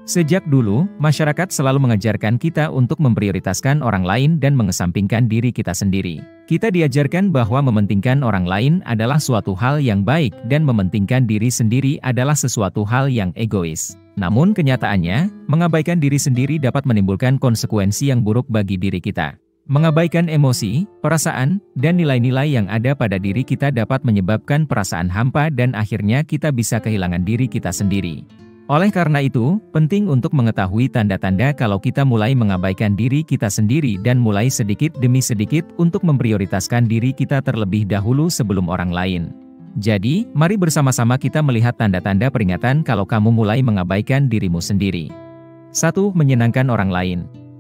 Sejak dulu, masyarakat selalu mengajarkan kita untuk memprioritaskan orang lain dan mengesampingkan diri kita sendiri. Kita diajarkan bahwa mementingkan orang lain adalah suatu hal yang baik dan mementingkan diri sendiri adalah sesuatu hal yang egois. Namun kenyataannya, mengabaikan diri sendiri dapat menimbulkan konsekuensi yang buruk bagi diri kita. Mengabaikan emosi, perasaan, dan nilai-nilai yang ada pada diri kita dapat menyebabkan perasaan hampa dan akhirnya kita bisa kehilangan diri kita sendiri. Oleh karena itu, penting untuk mengetahui tanda-tanda kalau kita mulai mengabaikan diri kita sendiri dan mulai sedikit demi sedikit untuk memprioritaskan diri kita terlebih dahulu sebelum orang lain. Jadi, mari bersama-sama kita melihat tanda-tanda peringatan kalau kamu mulai mengabaikan dirimu sendiri. 1. Menyenangkan orang lain.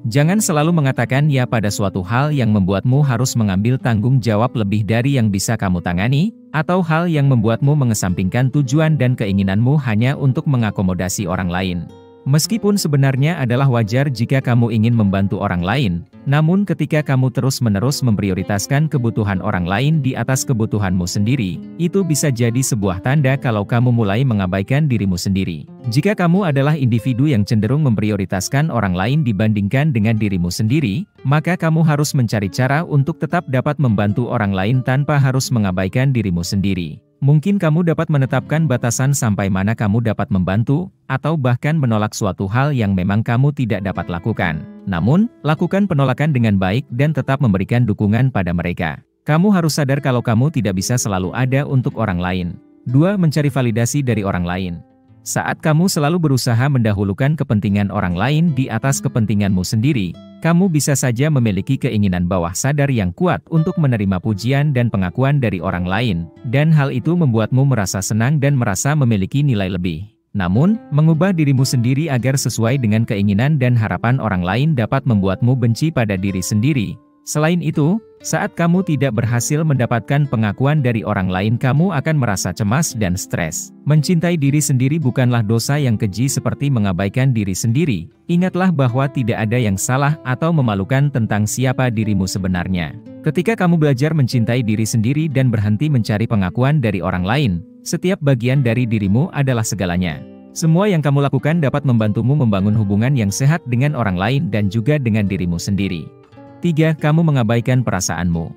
Jangan selalu mengatakan ya pada suatu hal yang membuatmu harus mengambil tanggung jawab lebih dari yang bisa kamu tangani, atau hal yang membuatmu mengesampingkan tujuan dan keinginanmu hanya untuk mengakomodasi orang lain. Meskipun sebenarnya adalah wajar jika kamu ingin membantu orang lain, namun ketika kamu terus-menerus memprioritaskan kebutuhan orang lain di atas kebutuhanmu sendiri, itu bisa jadi sebuah tanda kalau kamu mulai mengabaikan dirimu sendiri. Jika kamu adalah individu yang cenderung memprioritaskan orang lain dibandingkan dengan dirimu sendiri, maka kamu harus mencari cara untuk tetap dapat membantu orang lain tanpa harus mengabaikan dirimu sendiri. Mungkin kamu dapat menetapkan batasan sampai mana kamu dapat membantu, atau bahkan menolak suatu hal yang memang kamu tidak dapat lakukan. Namun, lakukan penolakan dengan baik dan tetap memberikan dukungan pada mereka. Kamu harus sadar kalau kamu tidak bisa selalu ada untuk orang lain. 2. Mencari validasi dari orang lain. Saat kamu selalu berusaha mendahulukan kepentingan orang lain di atas kepentinganmu sendiri, kamu bisa saja memiliki keinginan bawah sadar yang kuat untuk menerima pujian dan pengakuan dari orang lain, dan hal itu membuatmu merasa senang dan merasa memiliki nilai lebih. Namun, mengubah dirimu sendiri agar sesuai dengan keinginan dan harapan orang lain dapat membuatmu benci pada diri sendiri. Selain itu, saat kamu tidak berhasil mendapatkan pengakuan dari orang lain, kamu akan merasa cemas dan stres. Mencintai diri sendiri bukanlah dosa yang keji seperti mengabaikan diri sendiri. Ingatlah bahwa tidak ada yang salah atau memalukan tentang siapa dirimu sebenarnya. Ketika kamu belajar mencintai diri sendiri dan berhenti mencari pengakuan dari orang lain, setiap bagian dari dirimu adalah segalanya. Semua yang kamu lakukan dapat membantumu membangun hubungan yang sehat dengan orang lain dan juga dengan dirimu sendiri. 3. Kamu mengabaikan perasaanmu.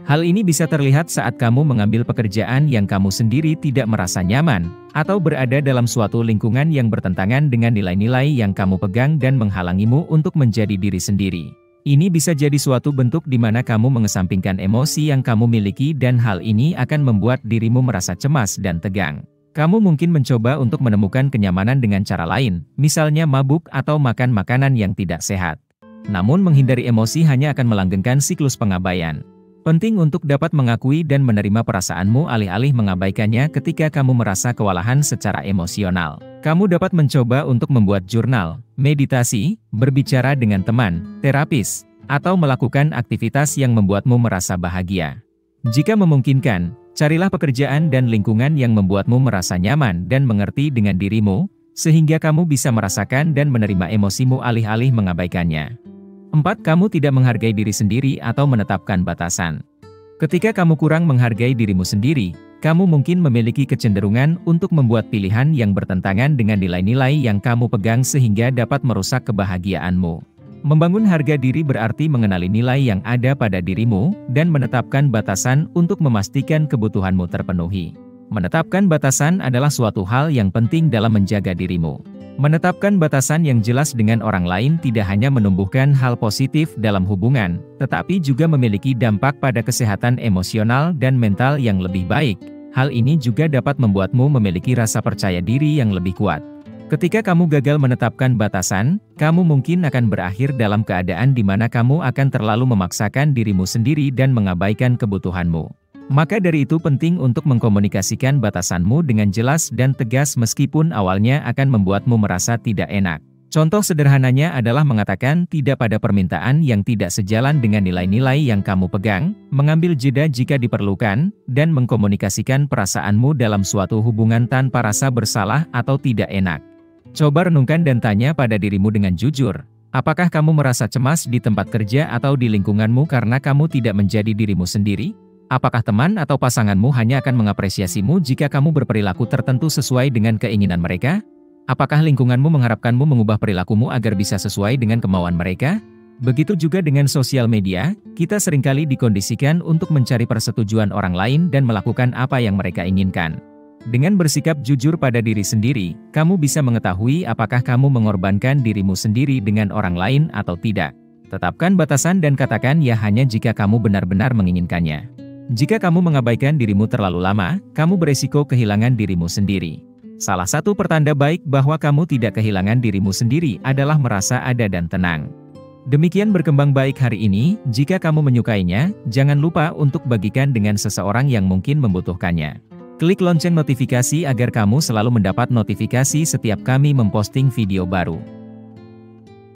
Hal ini bisa terlihat saat kamu mengambil pekerjaan yang kamu sendiri tidak merasa nyaman, atau berada dalam suatu lingkungan yang bertentangan dengan nilai-nilai yang kamu pegang dan menghalangimu untuk menjadi diri sendiri. Ini bisa jadi suatu bentuk di mana kamu mengesampingkan emosi yang kamu miliki dan hal ini akan membuat dirimu merasa cemas dan tegang. Kamu mungkin mencoba untuk menemukan kenyamanan dengan cara lain, misalnya mabuk atau makan makanan yang tidak sehat. Namun menghindari emosi hanya akan melanggengkan siklus pengabaian. Penting untuk dapat mengakui dan menerima perasaanmu alih-alih mengabaikannya ketika kamu merasa kewalahan secara emosional. Kamu dapat mencoba untuk membuat jurnal, meditasi, berbicara dengan teman, terapis, atau melakukan aktivitas yang membuatmu merasa bahagia. Jika memungkinkan, carilah pekerjaan dan lingkungan yang membuatmu merasa nyaman dan mengerti dengan dirimu, sehingga kamu bisa merasakan dan menerima emosimu alih-alih mengabaikannya. 4. Kamu tidak menghargai diri sendiri atau menetapkan batasan. Ketika kamu kurang menghargai dirimu sendiri, kamu mungkin memiliki kecenderungan untuk membuat pilihan yang bertentangan dengan nilai-nilai yang kamu pegang sehingga dapat merusak kebahagiaanmu. Membangun harga diri berarti mengenali nilai yang ada pada dirimu, dan menetapkan batasan untuk memastikan kebutuhanmu terpenuhi. Menetapkan batasan adalah suatu hal yang penting dalam menjaga dirimu. Menetapkan batasan yang jelas dengan orang lain tidak hanya menumbuhkan hal positif dalam hubungan, tetapi juga memiliki dampak pada kesehatan emosional dan mental yang lebih baik. Hal ini juga dapat membuatmu memiliki rasa percaya diri yang lebih kuat. Ketika kamu gagal menetapkan batasan, kamu mungkin akan berakhir dalam keadaan di mana kamu akan terlalu memaksakan dirimu sendiri dan mengabaikan kebutuhanmu. Maka dari itu penting untuk mengkomunikasikan batasanmu dengan jelas dan tegas meskipun awalnya akan membuatmu merasa tidak enak. Contoh sederhananya adalah mengatakan tidak pada permintaan yang tidak sejalan dengan nilai-nilai yang kamu pegang, mengambil jeda jika diperlukan, dan mengkomunikasikan perasaanmu dalam suatu hubungan tanpa rasa bersalah atau tidak enak. Coba renungkan dan tanya pada dirimu dengan jujur, apakah kamu merasa cemas di tempat kerja atau di lingkunganmu karena kamu tidak menjadi dirimu sendiri? Apakah teman atau pasanganmu hanya akan mengapresiasimu jika kamu berperilaku tertentu sesuai dengan keinginan mereka? Apakah lingkunganmu mengharapkanmu mengubah perilakumu agar bisa sesuai dengan kemauan mereka? Begitu juga dengan sosial media, kita seringkali dikondisikan untuk mencari persetujuan orang lain dan melakukan apa yang mereka inginkan. Dengan bersikap jujur pada diri sendiri, kamu bisa mengetahui apakah kamu mengorbankan dirimu sendiri dengan orang lain atau tidak. Tetapkan batasan dan katakan ya hanya jika kamu benar-benar menginginkannya. Jika kamu mengabaikan dirimu terlalu lama, kamu beresiko kehilangan dirimu sendiri. Salah satu pertanda baik bahwa kamu tidak kehilangan dirimu sendiri adalah merasa ada dan tenang. Demikian berkembang baik hari ini, jika kamu menyukainya, jangan lupa untuk bagikan dengan seseorang yang mungkin membutuhkannya. Klik lonceng notifikasi agar kamu selalu mendapat notifikasi setiap kami memposting video baru.